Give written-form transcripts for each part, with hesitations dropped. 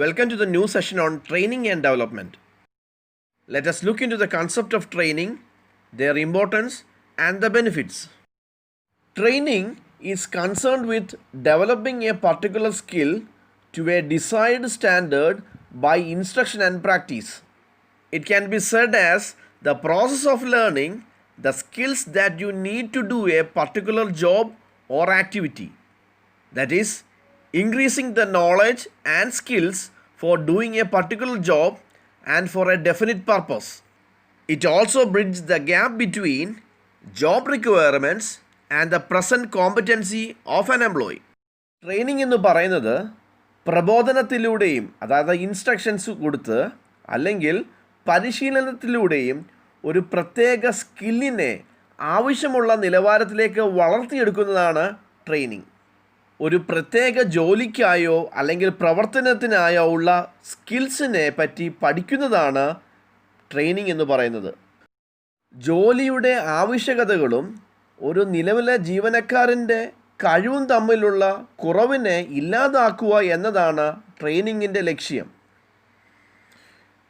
Welcome to the new session on training and development. Let us look into the concept of training, their importance, and the benefits. Training is concerned with developing a particular skill to a desired standard by instruction and practice. It can be said as the process of learning the skills that you need to do a particular job or activity. That is, increasing the knowledge and skills for doing a particular job and for a definite purpose. It also bridges the gap between job requirements and the present competency of an employee. Training എന്ന് പറയുന്നത് പ്രബോധനത്തിലൂടെയും അതായത് instructions കൊടുത്ത് അല്ലെങ്കിൽ പരിശീലനത്തിലൂടെയും ഒരു പ്രത്യേക സ്കില്ലിനെ ആവശ്യമുള്ള നിലവാരത്തിലേക്ക് വളർത്തിയെടുക്കുന്നതാണ് training. ഒരു പ്രത്യേക ജോലിക്കായോ അല്ലെങ്കിൽ പ്രവർത്തനത്തിനായോ ഉള്ള സ്കിൽസിനെ പറ്റി പഠിക്കുന്നതാണ് ട്രെയിനിങ് എന്ന് പറയുന്നത്. ജോലിയുടെ ആവശ്യകതകളും ഒരു നിലവിലെ ജീവനക്കാരൻ്റെ കഴിവും തമ്മിലുള്ള കുറവിനെ ഇല്ലാതാക്കുക എന്നതാണ് ട്രെയിനിങ്ങിൻ്റെ ലക്ഷ്യം.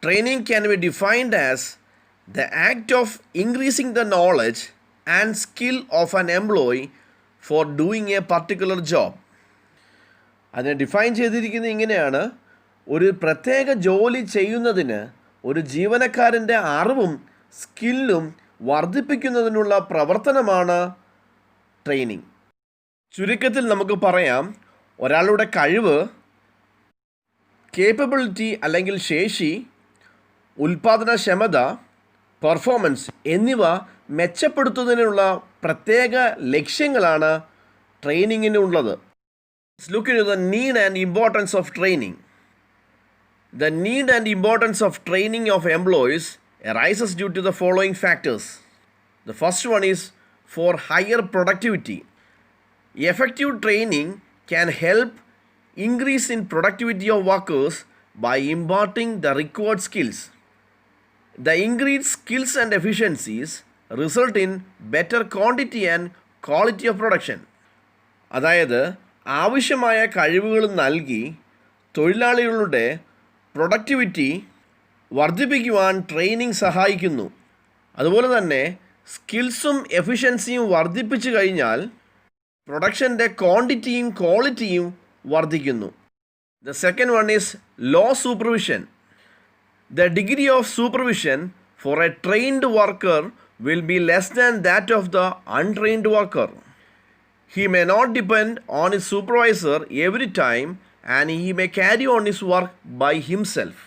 Training can be defined as the act of increasing the knowledge and skill of an employee four doing A particular job. അതിനെ ഡിഫൈൻ ചെയ്തിരിക്കുന്നത് ഇങ്ങനെയാണ്: ഒരു പ്രത്യേക ജോലി ചെയ്യുന്നതിന് ഒരു ജീവനക്കാരൻ്റെ അറിവും സ്കില്ലും വർദ്ധിപ്പിക്കുന്നതിനുള്ള പ്രവർത്തനമാണ് ട്രെയിനിങ്. ചുരുക്കത്തിൽ നമുക്ക് പറയാം, ഒരാളുടെ കഴിവ്, കേപ്പബിലിറ്റി അല്ലെങ്കിൽ ശേഷി, ഉൽപാദനക്ഷമത, പെർഫോമൻസ് എന്നിവ മെച്ചപ്പെടുത്തുന്നതിനുള്ള പ്രത്യേക ലക്ഷ്യങ്ങളാണ് ട്രെയിനിങ്ങിനുള്ളത്. Let's look into the need and importance of training. The need and importance of training of employees arises due to the following factors. The first one is for higher productivity. Effective training can help increase in productivity of workers by imparting the required skills. The increased skills and efficiencies result in better quantity and quality of production. അതായത് ആവശ്യമായ കഴിവുകൾ നൽകി തൊഴിലാളികളുടെ productivity വർദ്ധിപ്പിക്കുവാൻ training സഹായിക്കുന്നു. അതുപോലെ തന്നെ സ്കിൽസും എഫിഷ്യൻസിയും വർദ്ധിപ്പിച്ചു കഴിഞ്ഞാൽ പ്രൊഡക്ഷൻ്റെ ക്വാണ്ടിറ്റിയും ക്വാളിറ്റിയും വർദ്ധിക്കുന്നു. The second one is low supervision. The degree of supervision for a trained worker will be less than that of the untrained worker. He may not depend on his supervisor every time and he may carry on his work by himself.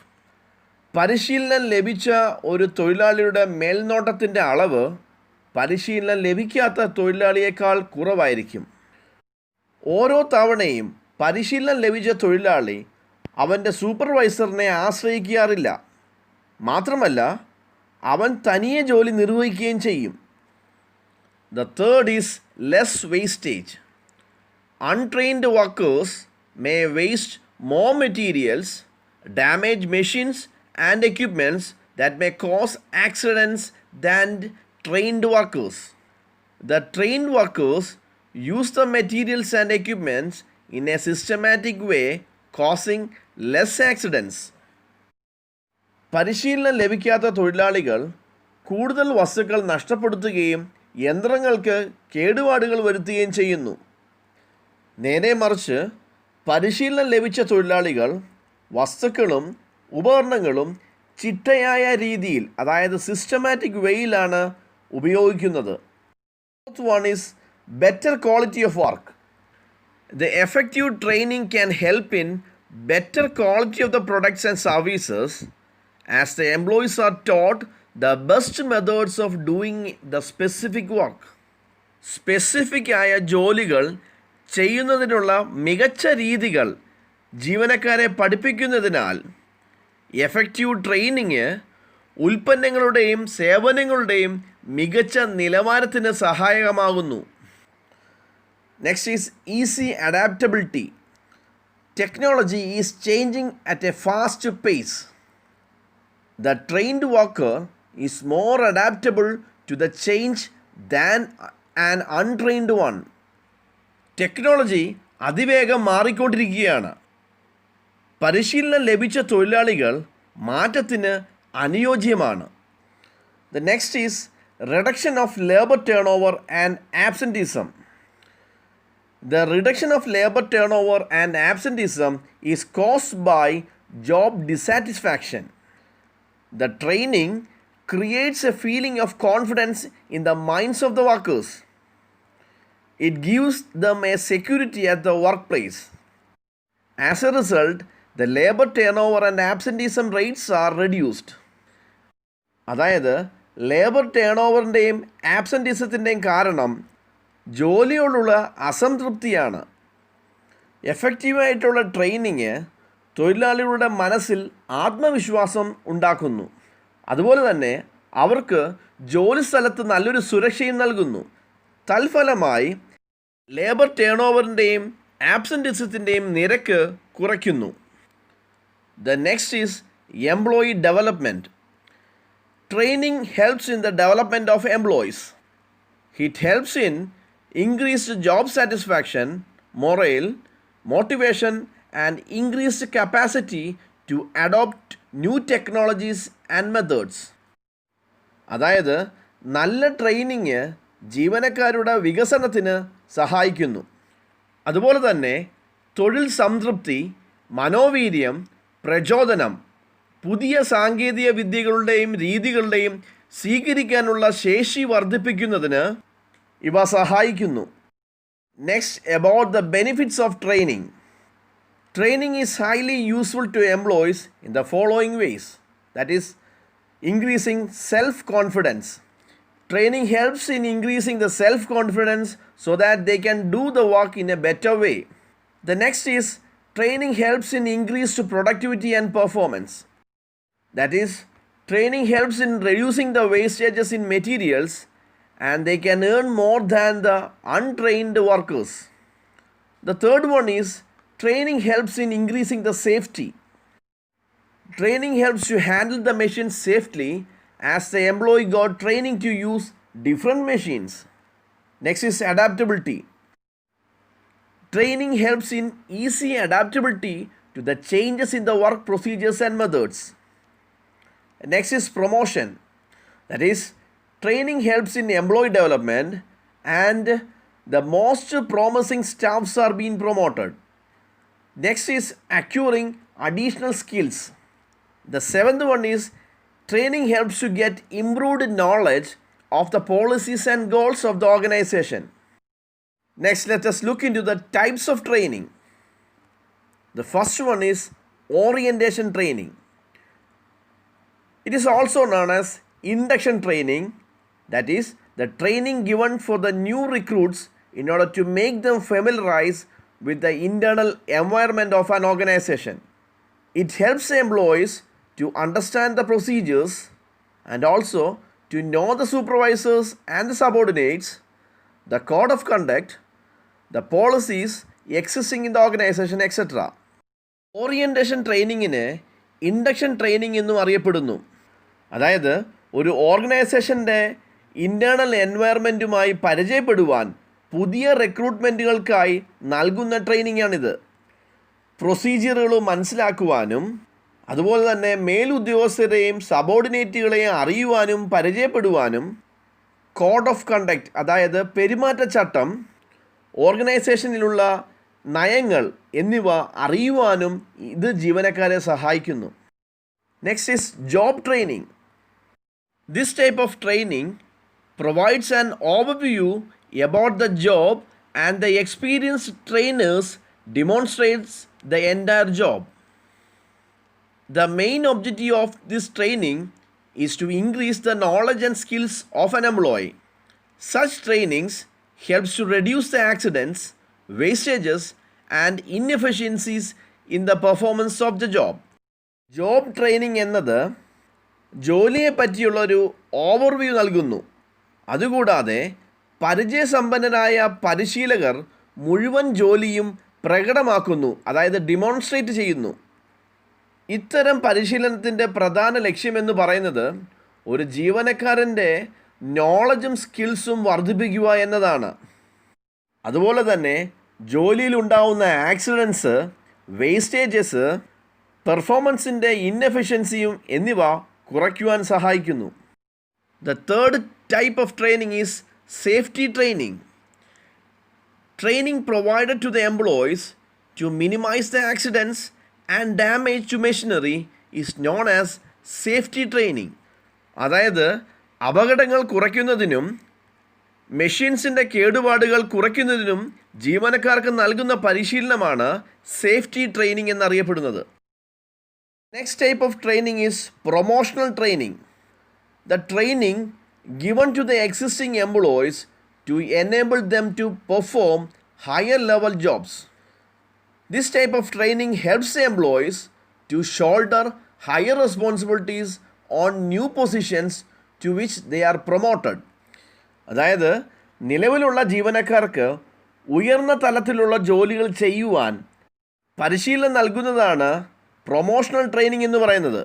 പരിശീലനം ലഭിച്ച ഒരു തൊഴിലാളിയുടെ മേൽനോട്ടത്തിൻ്റെ അളവ് പരിശീലനം ലഭിക്കാത്ത തൊഴിലാളിയേക്കാൾ കുറവായിരിക്കും. ഓരോ തവണയും പരിശീലനം ലഭിച്ച തൊഴിലാളി അവൻ്റെ സൂപ്പർവൈസറിനെ ആശ്രയിക്കാറില്ല. മാത്രമല്ല, അവൻ തനിയെ ജോലി നിർവഹിക്കുകയും ചെയ്യും. The third is less wastage. Untrained workers may waste more materials, damage machines and equipments that may cause accidents than trained workers. The trained workers use the materials and equipments in a systematic way, causing less accidents. പരിശീലനം ലഭിക്കാത്ത തൊഴിലാളികൾ കൂടുതൽ വസ്തുക്കൾ നഷ്ടപ്പെടുത്തുകയും യന്ത്രങ്ങൾക്ക് കേടുപാടുകൾ വരുത്തുകയും ചെയ്യുന്നു. നേരെ മറിച്ച് പരിശീലനം ലഭിച്ച തൊഴിലാളികൾ വസ്തുക്കളും ഉപകരണങ്ങളും ചിട്ടയായ രീതിയിൽ, അതായത് സിസ്റ്റമാറ്റിക് വേയിലാണ് ഉപയോഗിക്കുന്നത്. Fourth one is better quality of work. The effective training can help in better quality of the products and services as the employees are taught the best methods of doing the specific work. Specific ആയ ജോലികൾ ചെയ്യുന്നതിനുള്ള മികച്ച രീതികൾ ജീവനക്കാരെ പഠിപ്പിക്കുന്നതിനാൽ effective training ഉൽപ്പന്നങ്ങളുടെയും സേവനങ്ങളുടെയും മികച്ച നിലവാരത്തിന് സഹായകമാകുന്നു. Next is easy adaptability. Technology is changing at a fast pace. The trained worker is more adaptable to the change than an untrained one. Technology അതിവേഗം മാറിക്കൊണ്ടിരിക്കുകയാണ്. പരിശീലനം ലഭിച്ച തൊഴിലാളികൾ മാറ്റത്തിന് അനുയോജ്യമാണ്. The next is reduction of labor turnover and absenteeism. The reduction of labor turnover and absenteeism is caused by job dissatisfaction. The training creates a feeling of confidence in the minds of the workers. It gives them a security at the workplace. As a result, the labor turnover and absenteeism rates are reduced. അതായത് labour turn ഓവറിൻ്റെയും ആബ്സെൻറ്റീസത്തിൻ്റെയും കാരണം ജോലിയോടുള്ള അസംതൃപ്തിയാണ്. എഫക്റ്റീവായിട്ടുള്ള training തൊഴിലാളികളുടെ മനസ്സിൽ ആത്മവിശ്വാസം ഉണ്ടാക്കുന്നു. അതുപോലെ തന്നെ അവർക്ക് ജോലി സ്ഥലത്ത് നല്ലൊരു സുരക്ഷയും നൽകുന്നു. തൽഫലമായി ലേബർ ടേൺ ഓവറിൻ്റെയും ആബ്സെൻറ്റീസത്തിൻ്റെയും നിരക്ക് കുറയ്ക്കുന്നു. The next is employee development. Training helps in the development of employees. It helps in increased job satisfaction, morale, motivation, and increased capacity to adopt new technologies and methods. അതായത് നല്ല training ജീവനക്കാരുടെ വികസനത്തിന് സഹായിക്കുന്നു. അതുപോലെ തന്നെ തൊഴിൽ സംതൃപ്തി, മനോവീര്യം, പ്രചോദനം, പുതിയ സാങ്കേതിക വിദ്യകളുടെയും രീതികളുടെയും സ്വീകരിക്കാനുള്ള ശേഷി വർദ്ധിപ്പിക്കുന്നതിന് ഇവ സഹായിക്കുന്നു. Next, about the benefits of training. Training is highly useful to employees in the following ways. That is, increasing self-confidence. Training helps in increasing the self-confidence so that they can do the work in a better way. The next is, training helps in increased productivity and performance. That is, training helps in reducing the wastages in materials and they can earn more than the untrained workers. The third one is, training helps in increasing the safety. Training helps to handle the machines safely as the employee got training to use different machines. Next is adaptability. Training helps in easy adaptability to the changes in the work procedures and methods. Next is promotion. That is, training helps in employee development and the most promising staffs are being promoted. Next is acquiring additional skills. The seventh one is, training helps to get improved knowledge of the policies and goals of the organization. Next, let us look into the types of training. The first one is orientation training. It is also known as induction training. That is, the training given for the new recruits in order to make them familiarize with the internal environment of an organization. It helps employees to understand the procedures and also to know the supervisors and the subordinates, the code of conduct, the policies existing in the organization, etc. Orientation ട്രെയിനിങ്ങിന് induction training എന്നും അറിയപ്പെടുന്നു. അതായത് ഒരു ഓർഗനൈസേഷൻ്റെ internal എൻവയറമെൻറ്റുമായി പരിചയപ്പെടുവാൻ പുതിയ റിക്രൂട്ട്മെൻറ്റുകൾക്കായി നൽകുന്ന ട്രെയിനിങ്ങാണിത്. പ്രൊസീജിയറുകൾ മനസ്സിലാക്കുവാനും അതുപോലെ തന്നെ മേലുദ്യോഗസ്ഥരെയും സബോർഡിനേറ്റുകളെയും അറിയുവാനും പരിചയപ്പെടുവാനും കോഡ് ഓഫ് കണ്ടക്റ്റ് അതായത് പെരുമാറ്റച്ചട്ടം, ഓർഗനൈസേഷനിലുള്ള നയങ്ങൾ എന്നിവ അറിയുവാനും ഇത് ജീവനക്കാരെ സഹായിക്കുന്നു. Next is job training. This type of training provides an overview about the job and the experienced trainers demonstrates the entire job. The main objective of this training is to increase the knowledge and skills of an employee. Such trainings helps to reduce the accidents, wastages and inefficiencies in the performance of the job. Job training എന്നത് ജോലിയെ പറ്റിയുള്ളൊരു overview നൽകുന്നു. അതുകൂടാതെ പരിചയസമ്പന്നരായ പരിശീലകർ മുഴുവൻ ജോലിയും പ്രകടമാക്കുന്നു, അതായത് demonstrate ചെയ്യുന്നു. ഇത്തരം പരിശീലനത്തിൻ്റെ പ്രധാന ലക്ഷ്യമെന്ന് പറയുന്നത് ഒരു ജീവനക്കാരൻ്റെ നോളജും സ്കിൽസും വർദ്ധിപ്പിക്കുക എന്നതാണ്. അതുപോലെ തന്നെ ജോലിയിലുണ്ടാവുന്ന ആക്സിഡൻസ്, വേസ്റ്റേജസ്, പെർഫോമൻസിൻ്റെ ഇൻഎഫിഷ്യൻസിയും എന്നിവ കുറയ്ക്കുവാൻ സഹായിക്കുന്നു. The third type of training is safety training. Training provided to the employees to minimize the accidents and damage to machinery is known as safety training. അതായത് അപകടങ്ങൾ കുറയ്ക്കുന്നതിനും മെഷീൻസിൻ്റെ കേടുപാടുകൾ കുറയ്ക്കുന്നതിനും ജീവനക്കാർക്ക് നൽകുന്ന പരിശീലനമാണ് സേഫ്റ്റി ട്രെയിനിങ് എന്നറിയപ്പെടുന്നത്. Next type of training is promotional training. The training given to the existing employees to enable them to perform higher level jobs. This type of training helps the employees to shoulder higher responsibilities on new positions to which they are promoted. അതായത് നിലവിലുള്ള ജീവനക്കാർക്ക് ഉയർന്ന തലത്തിലുള്ള ജോലികൾ ചെയ്യുവാൻ പരിശീലനം നൽകുന്നതാണ് promotional training എന്ന് പറയുന്നത്.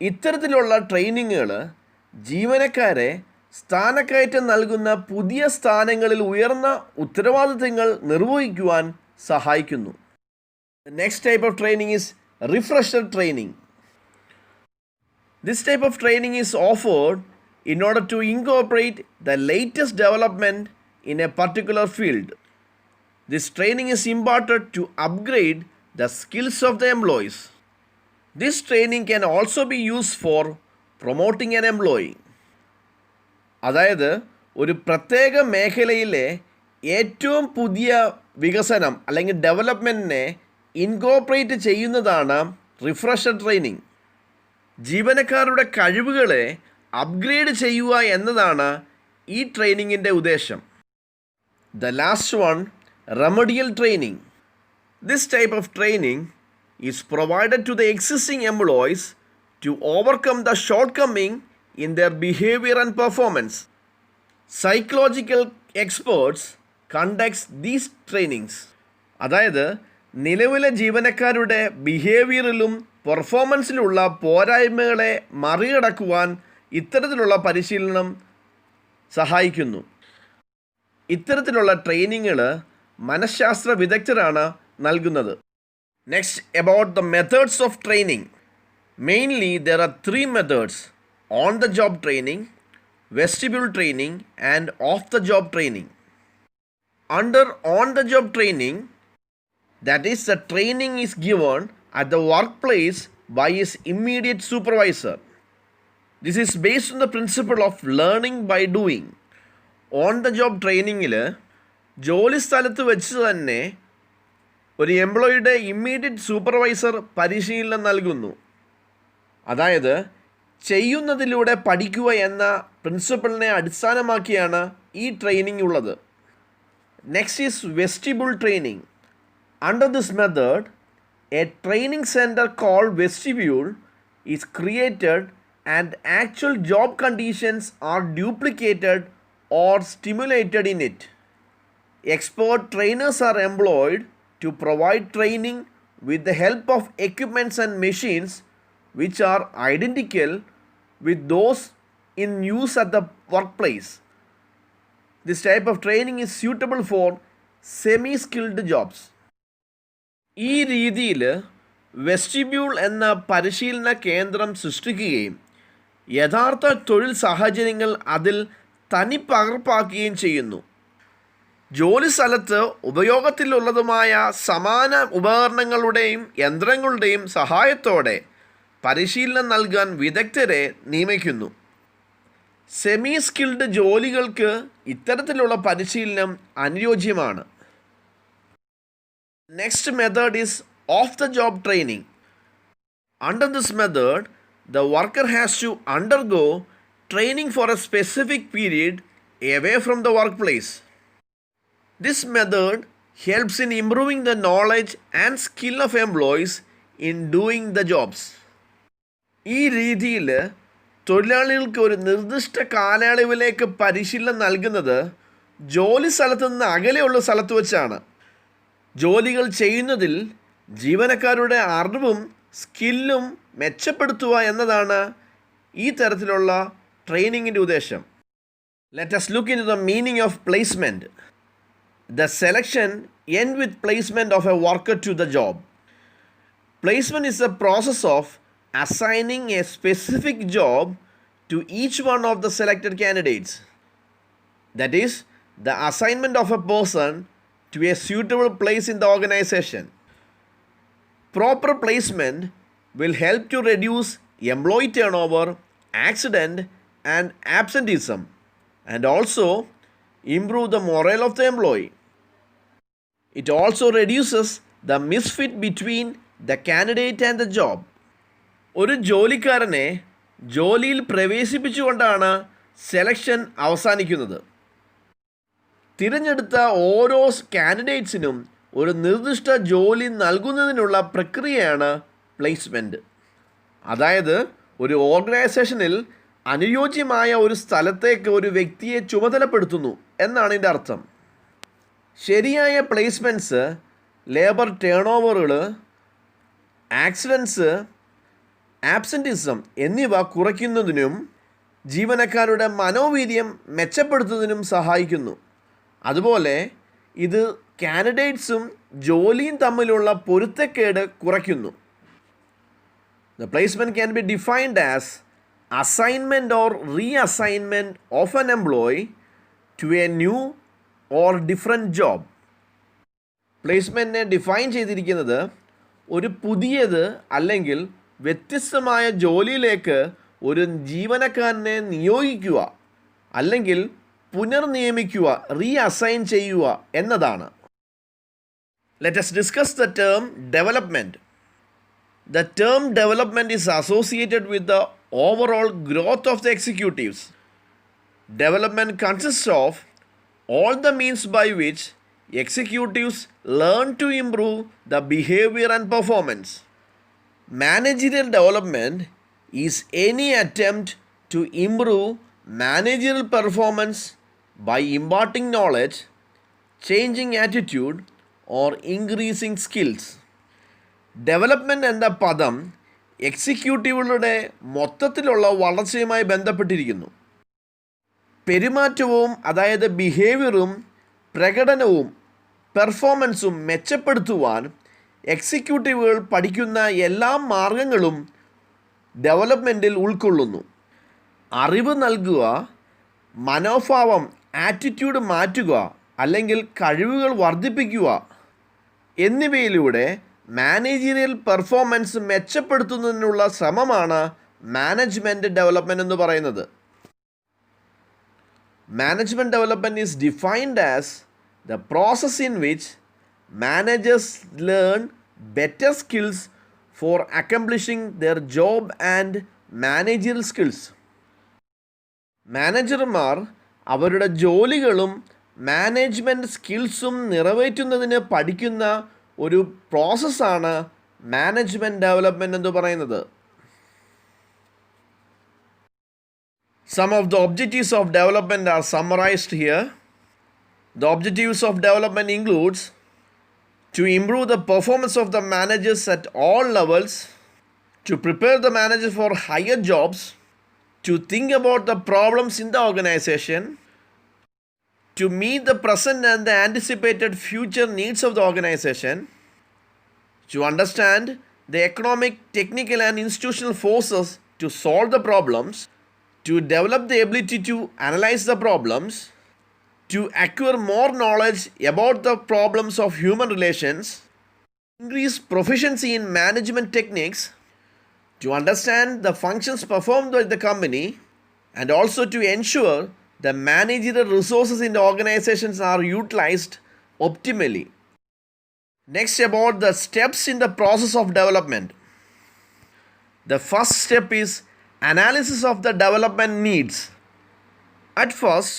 ഇത്തരത്തിലുള്ള ട്രെയിനിങ്ങുകൾ ജീവനക്കാരെ സ്ഥാനക്കയറ്റം നൽകുന്ന പുതിയ സ്ഥാനങ്ങളിൽ ഉയർന്ന ഉത്തരവാദിത്തങ്ങൾ നിർവഹിക്കുവാൻ സഹായിക്കുന്നു. Next type of training is refresher training. This type of training is offered in order to incorporate the latest development in a particular field. This training is imparted to upgrade the skills of the employees. This training can also be used for promoting an employee. അതായത് ഒരു പ്രത്യേക മേഖലയിലെ ഏറ്റവും പുതിയ വികസനം അല്ലെങ്കിൽ ഡെവലപ്മെൻറ്റിനെ incorporate ചെയ്യുന്നതാണ് റിഫ്രഷർ ട്രെയിനിങ്. ജീവനക്കാരുടെ കഴിവുകളെ അപ്ഗ്രേഡ് ചെയ്യുക എന്നതാണ് ഈ ട്രെയിനിങ്ങിൻ്റെ ഉദ്ദേശം. The last one, remedial training. This type of training is provided to the existing employees to overcome the shortcoming in their behavior and performance. Psychological experts conduct these trainings. അതായത് നിലവിലെ ജീവനക്കാരുടെ ബിഹേവിയറിലും പെർഫോമൻസിലുള്ള പോരായ്മകളെ മറികടക്കുവാൻ ഇത്തരത്തിലുള്ള പരിശീലനം സഹായിക്കുന്നു. ഇത്തരത്തിലുള്ള ട്രെയിനിങ്ങുകൾ മനഃശാസ്ത്ര വിദഗ്ധരാണ് നൽകുന്നത്. Next, about the methods of training. Mainly, there are three methods: on-the-job training, vestibule training, and off-the-job training. Under on-the-job training, that is, the training is given at the workplace by his immediate supervisor. This is based on the principle of learning by doing. On-the-job ട്രെയിനിങ്ങിൽ ജോലി സ്ഥലത്ത് വെച്ച് തന്നെ ഒരു എംപ്ലോയിയുടെ immediate supervisor പരിശീലനം നൽകുന്നു. അതായത് ചെയ്യുന്നതിലൂടെ പഠിക്കുക എന്ന പ്രിൻസിപ്പിളിനെ അടിസ്ഥാനമാക്കിയാണ് ഈ ട്രെയിനിങ് ഉള്ളത്. Next is vestibule training. Under this method a training centre called vestibule is created and actual job conditions are duplicated or stimulated in it. Expert trainers are employed to provide training with the help of equipments and machines which are identical with those in use at the workplace. This type of training is suitable for semi-skilled jobs. ഈ രീതിയിൽ vestibule എന്ന പരിശീലന കേന്ദ്രം സൃഷ്ടിക്കുകയും യഥാർത്ഥ തൊഴിൽ സാഹചര്യങ്ങൾ അതിൽ തനിപ്പകർപ്പാക്കുകയും ചെയ്യുന്നു. ജോലി സ്ഥലത്ത് ഉപയോഗത്തിലുള്ളതുമായ സമാന ഉപകരണങ്ങളുടെയും യന്ത്രങ്ങളുടെയും സഹായത്തോടെ പരിശീലനം നൽകാൻ വിദഗ്ധരെ നിയമിക്കുന്നു. സെമി സ്കിൽഡ് ജോലികൾക്ക് ഇത്തരത്തിലുള്ള പരിശീലനം അനുയോജ്യമാണ്. Next method is of the job training. Under this method the worker has to undergo training for a specific period away from the workplace. This method helps in improving the knowledge and skill of employees in doing the jobs. ഈ രീതിയിൽ തൊഴിലാളികൾക്ക് ഒരു നിർദ്ദിഷ്ട കാലയളവിലേക്ക് പരിശീലനം നൽകുന്നത് ജോലി സ്ഥലത്തു നിന്ന് അകലെയുള്ള സ്ഥലത്ത് വെച്ചാണ്. ജോലികൾ ചെയ്യുന്നതിൽ ജീവനക്കാരുടെ അറിവും സ്കില്ലും മെച്ചപ്പെടുത്തുക എന്നതാണ് ഈ തരത്തിലുള്ള ട്രെയിനിങ്ങിൻ്റെ ഉദ്ദേശം. Let us look into the meaning of placement. The selection ends with placement of a worker to the job. Placement is a process of assigning a specific job to each one of the selected candidates. That is, the assignment of a person to a suitable place in the organization. Proper placement will help to reduce employee turnover, accident, and absenteeism, and also improve the morale of the employee. It also reduces the misfit between the candidate and the job. ഒരു ജോലിക്കാരനെ ജോലിയിൽ പ്രവേശിപ്പിച്ചുകൊണ്ടാണ് selection അവസാനിക്കുന്നത്. തിരഞ്ഞെടുത്ത ഓരോ കാൻഡിഡേറ്റ്സിനും ഒരു നിർദ്ദിഷ്ട ജോലി നൽകുന്നതിനുള്ള പ്രക്രിയയാണ് പ്ലേസ്മെൻറ്റ്. അതായത് ഒരു ഓർഗനൈസേഷനിൽ അനുയോജ്യമായ ഒരു സ്ഥലത്തേക്ക് ഒരു വ്യക്തിയെ ചുമതലപ്പെടുത്തുന്നു എന്നാണ് ഇതിൻ്റെ അർത്ഥം. ശരിയായ placements labour turn ഓവറുകൾ, accidents, absenteeism എന്നിവ കുറയ്ക്കുന്നതിനും ജീവനക്കാരുടെ മനോവീര്യം മെച്ചപ്പെടുത്തുന്നതിനും സഹായിക്കുന്നു. അതുപോലെ ഇത് കാൻഡിഡേറ്റ്സും ജോലിയും തമ്മിലുള്ള പൊരുത്തക്കേട് കുറയ്ക്കുന്നു. The placement can be defined as assignment or reassignment of an employee to a new or different job. പ്ലേസ്മെൻറ്റിനെ ഡിഫൈൻ ചെയ്തിരിക്കുന്നത് ഒരു പുതിയത് അല്ലെങ്കിൽ വ്യത്യസ്തമായ ജോലിയിലേക്ക് ഒരു ജീവനക്കാരനെ നിയോഗിക്കുക അല്ലെങ്കിൽ പുനർനിയമിക്കുക, റീഅസൈൻ ചെയ്യുക എന്നതാണ്. Let us discuss the term development. The term development is associated with the overall growth of the executives. Development consists of all the means by which executives learn to improve the behavior and performance. Managerial development is any attempt to improve managerial performance by imparting knowledge, changing attitude, or increasing skills. Development എന്ന പദം എക്സിക്യൂട്ടീവുകളുടെ മൊത്തത്തിലുള്ള വളർച്ചയുമായി ബന്ധപ്പെട്ടിരിക്കുന്നു. പെരുമാറ്റവും അതായത് ബിഹേവിയറും പ്രകടനവും പെർഫോമൻസും മെച്ചപ്പെടുത്തുവാൻ എക്സിക്യൂട്ടീവുകൾ പഠിക്കുന്ന എല്ലാ മാർഗങ്ങളും ഡെവലപ്മെൻറ്റിൽ ഉൾക്കൊള്ളുന്നു. അറിവ് നൽകുക, മനോഭാവം ആറ്റിറ്റ്യൂഡ് മാറ്റുക അല്ലെങ്കിൽ കഴിവുകൾ വർദ്ധിപ്പിക്കുക എന്നിവയിലൂടെ മാനേജീരിയൽ പെർഫോമൻസ് മെച്ചപ്പെടുത്തുന്നതിനുള്ള ശ്രമമാണ് മാനേജ്മെൻറ്റ് ഡെവലപ്മെൻറ്റ് എന്ന് പറയുന്നത്. Management development is defined as the process in which managers learn better skills four accomplishing there job and managerial skills. മാനേജർമാർ അവരുടെ ജോലികളും മാനേജ്മെൻറ്റ് സ്കിൽസും നിറവേറ്റുന്നതിന് പഠിക്കുന്ന ഒരു പ്രോസസ്സാണ് മാനേജ്മെൻറ്റ് ഡെവലപ്മെൻറ്റ് എന്ന് പറയുന്നത്. Some of the objectives of development are summarized here. The objectives of development includes to improve the performance of the managers at all levels, to prepare the manager for higher jobs, to think about the problems in the organization, to meet the present and the anticipated future needs of the organization, to understand the economic, technical and institutional forces to solve the problems, to develop the ability to analyze the problems, to acquire more knowledge about the problems of human relations, increase proficiency in management techniques, to understand the functions performed by the company, and also to ensure the managerial resources in the organizations are utilized optimally. Next, about the steps in the process of development. The first step is analysis of the development needs. At first,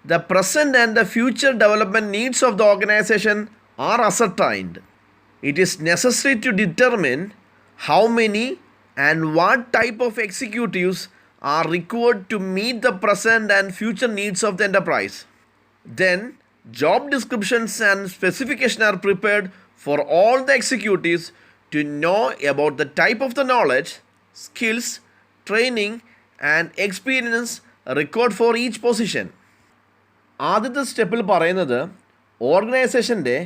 the present and the future development needs of the organization are ascertained. It is necessary to determine how many and what type of executives are required to meet the present and future needs of the enterprise. Then, job descriptions and specifications are prepared for all the executives to know about the type of the knowledge, skills, training and experience required for each position. ആദ്യത്തെ സ്റ്റെപ്പിൽ പറയുന്നത് ഓർഗനൈസേഷൻ്റെ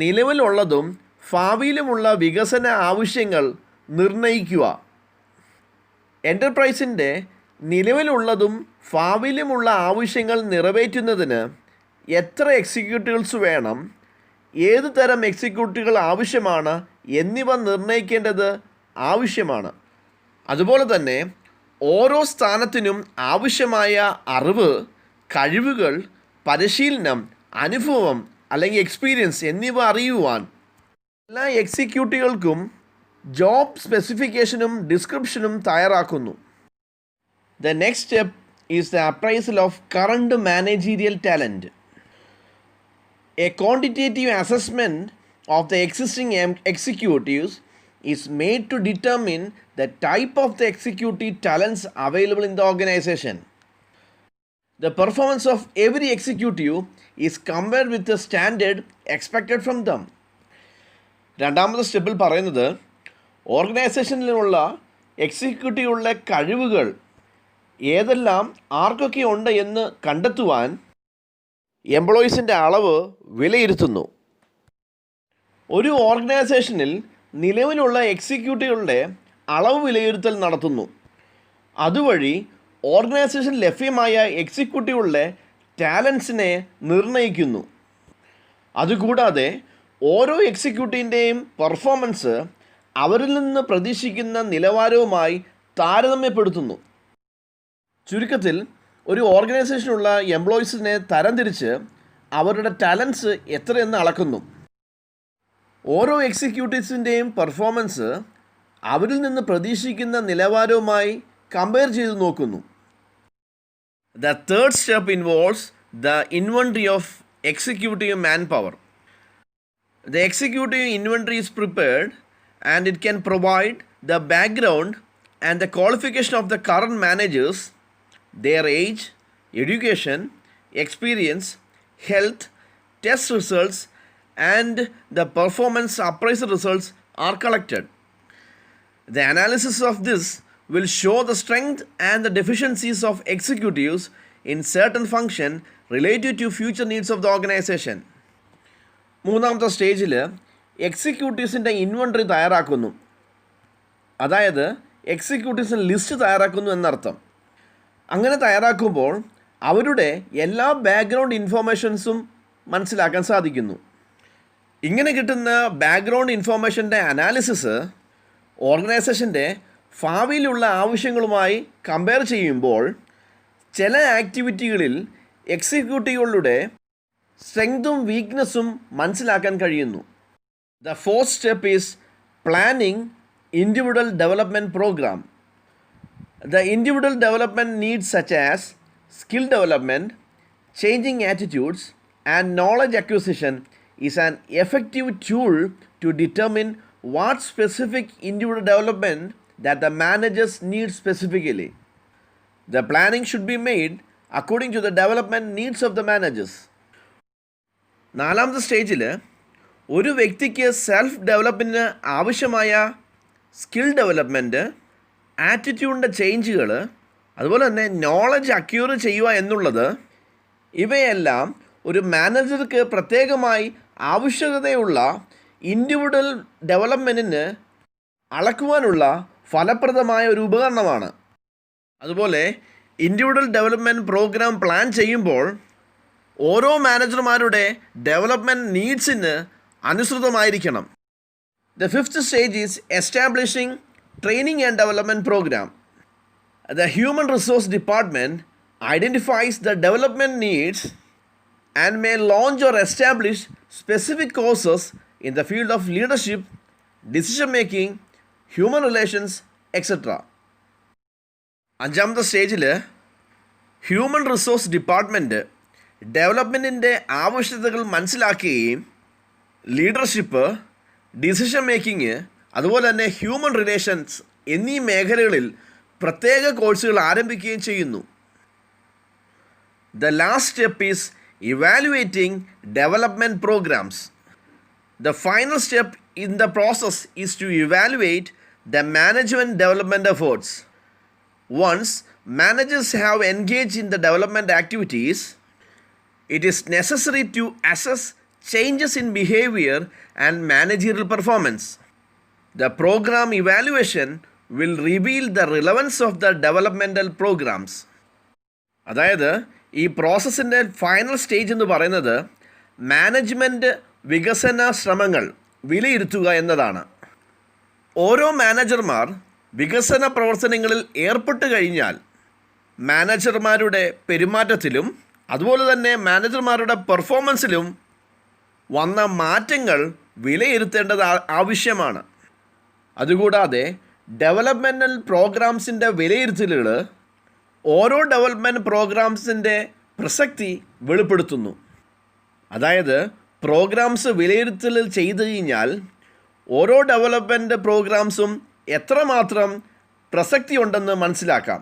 നിലവിലുള്ളതും ഭാവിയിലുമുള്ള വികസന ആവശ്യങ്ങൾ നിർണ്ണയിക്കുക. എൻ്റർപ്രൈസിൻ്റെ നിലവിലുള്ളതും ഭാവിയിലുമുള്ള ആവശ്യങ്ങൾ നിറവേറ്റുന്നതിന് എത്ര executives വേണം, ഏത് തരം എക്സിക്യൂട്ടീവുകൾ ആവശ്യമാണ് എന്നിവ നിർണ്ണയിക്കേണ്ടത് ആവശ്യമാണ്. അതുപോലെ തന്നെ ഓരോ സ്ഥാനത്തിനും ആവശ്യമായ അറിവ്, കഴിവുകൾ, പരിശീലനം, അനുഭവം അല്ലെങ്കിൽ എക്സ്പീരിയൻസ് എന്നിവ അറിയുവാൻ എല്ലാ എക്സിക്യൂട്ടീവുകൾക്കും ജോബ് സ്പെസിഫിക്കേഷനും ഡിസ്ക്രിപ്ഷനും തയ്യാറാക്കുന്നു. The next step is the appraisal of current managerial talent. A quantitative assessment of the existing executives is made to determine the type of the executive talents available in the organization. The performance of every executive is compared with the standard expected from them. രണ്ടാമത്തെ സ്റ്റെപ്പിൽ പറയുന്നത് ഓർഗനൈസേഷനിലുള്ള എക്സിക്യൂട്ടീവുകളുടെ കഴിവുകൾ ഏതെല്ലാം ആർക്കൊക്കെ ഉണ്ട് എന്ന് കണ്ടെത്തുവാൻ എംപ്ലോയീസിൻ്റെ അളവ് വിലയിരുത്തുന്നു. ഒരു ഓർഗനൈസേഷനിൽ നിലവിലുള്ള എക്സിക്യൂട്ടീവുകളുടെ അളവ് വിലയിരുത്തൽ നടത്തുന്നു. അതുവഴി ഓർഗനൈസേഷൻ ലഭ്യമായ എക്സിക്യൂട്ടീവുകളുടെ ടാലൻസിനെ നിർണ്ണയിക്കുന്നു. അതുകൂടാതെ ഓരോ എക്സിക്യൂട്ടീവിൻ്റെയും പെർഫോമൻസ് അവരിൽ നിന്ന് പ്രതീക്ഷിക്കുന്ന നിലവാരവുമായി താരതമ്യപ്പെടുത്തുന്നു. ചുരുക്കത്തിൽ ഒരു ഓർഗനൈസേഷനുള്ള എംപ്ലോയീസിനെ തരംതിരിച്ച് അവരുടെ ടാലൻസ് എത്രയെന്ന് അളക്കുന്നു. ഓരോ എക്സിക്യൂട്ടീവ്സിൻ്റെയും പെർഫോമൻസ് അവരിൽ നിന്ന് പ്രതീക്ഷിക്കുന്ന നിലവാരവുമായി കമ്പയർ ചെയ്ത് നോക്കുന്നു. The third step involves the inventory of executive manpower. The executive inventory is prepared and it can provide the background and the qualification of the current managers, their age, education, experience, health, test results, and the performance appraisal results are collected. The analysis of this will show the strength and the deficiencies of executives in certain function related to future needs of the organization. മൂന്നാമത്തെ സ്റ്റേജിൽ എക്സിക്യൂട്ടീവ്സിൻ്റെ inventory തയ്യാറാക്കുന്നു. അതായത് എക്സിക്യൂട്ടീവ്സിൻ്റെ list തയ്യാറാക്കുന്നു എന്നർത്ഥം. അങ്ങനെ തയ്യാറാക്കുമ്പോൾ അവരുടെ എല്ലാ ബാക്ക്ഗ്രൗണ്ട് ഇൻഫോർമേഷൻസും മനസ്സിലാക്കാൻ സാധിക്കുന്നു. ഇങ്ങനെ കിട്ടുന്ന ബാക്ക്ഗ്രൗണ്ട് ഇൻഫോർമേഷൻ്റെ അനാലിസിസ് ഓർഗനൈസേഷൻ്റെ ഭാവിയിലുള്ള ആവശ്യങ്ങളുമായി കമ്പയർ ചെയ്യുമ്പോൾ ചില ആക്ടിവിറ്റികളിൽ എക്സിക്യൂട്ടീവുകളുടെ സ്ട്രെങ്തും വീക്ക്നെസ്സും മനസ്സിലാക്കാൻ കഴിയുന്നു. The fourth step is planning individual development programme. The individual development needs such as skill development, changing attitudes, and knowledge acquisition is an effective tool to determine what specific individual development that the managers need specifically. The planning should be made according to the development needs of the managers. നാലാമത്തെ സ്റ്റേജിൽ ഒരു വ്യക്തിക്ക് self ഡെവലപ്മെൻറ്റിന് ആവശ്യമായ skill development, ആറ്റിറ്റ്യൂഡിൻ്റെ ചേഞ്ചുകൾ, അതുപോലെ തന്നെ knowledge acquire ചെയ്യുക എന്നുള്ളത്, ഇവയെല്ലാം ഒരു മാനേജർക്ക് പ്രത്യേകമായി ആവശ്യകതയുള്ള ഇൻഡിവിജ്വൽ ഡെവലപ്മെൻറ്റിന് അളക്കുവാനുള്ള ഫലപ്രദമായ ഒരു ഉപകരണമാണ്. അതുപോലെ ഇൻഡിവിജ്വൽ ഡെവലപ്മെൻറ്റ് പ്രോഗ്രാം പ്ലാൻ ചെയ്യുമ്പോൾ ഓരോ മാനേജർമാരുടെ development നീഡ്സിന് അനുസൃതമായിരിക്കണം. The fifth stage is establishing training and development program. The human resource department identifies the development needs and may launch or establish specific courses in the field of leadership, decision making, human relations, etc. അഞ്ചാമത്തെ സ്റ്റേജിൽ human resource department ഡെവലപ്മെൻറ്റിൻ്റെ ആവശ്യകതകൾ മനസ്സിലാക്കുകയും leadership, decision making, അതുപോലെ തന്നെ human relations എന്നീ മേഖലകളിൽ പ്രത്യേക കോഴ്സുകൾ ആരംഭിക്കുകയും ചെയ്യുന്നു. The last step is evaluating development programs. The final step in the process is to evaluate the management development efforts. Once managers have engaged in the development activities, it is necessary to assess changes in behavior and managerial performance. The program evaluation will reveal the relevance of the developmental programs. അതായത് ഈ പ്രോസസ്സിൻ്റെ final stage എന്ന് പറയുന്നത് management വികസന ശ്രമങ്ങൾ വിലയിരുത്തുക എന്നതാണ്. ഓരോ മാനേജർമാർ വികസന പ്രവർത്തനങ്ങളിൽ ഏർപ്പെട്ട് കഴിഞ്ഞാൽ മാനേജർമാരുടെ പെരുമാറ്റത്തിലും അതുപോലെ തന്നെ മാനേജർമാരുടെ പെർഫോമൻസിലും വന്ന മാറ്റങ്ങൾ വിലയിരുത്തേണ്ടത് ആവശ്യമാണ്. അതുകൂടാതെ ഡെവലപ്മെൻ്റൽ പ്രോഗ്രാംസിൻ്റെ വിലയിരുത്തലുകൾ ഓരോ ഡെവലപ്മെൻറ്റ് പ്രോഗ്രാംസിൻ്റെ പ്രസക്തി വെളിപ്പെടുത്തുന്നു. അതായത് പ്രോഗ്രാംസ് വിലയിരുത്തൽ ചെയ്തു കഴിഞ്ഞാൽ ഓരോ ഡെവലപ്മെൻറ്റ് പ്രോഗ്രാംസും എത്രമാത്രം പ്രസക്തി ഉണ്ടെന്ന് മനസ്സിലാക്കാം.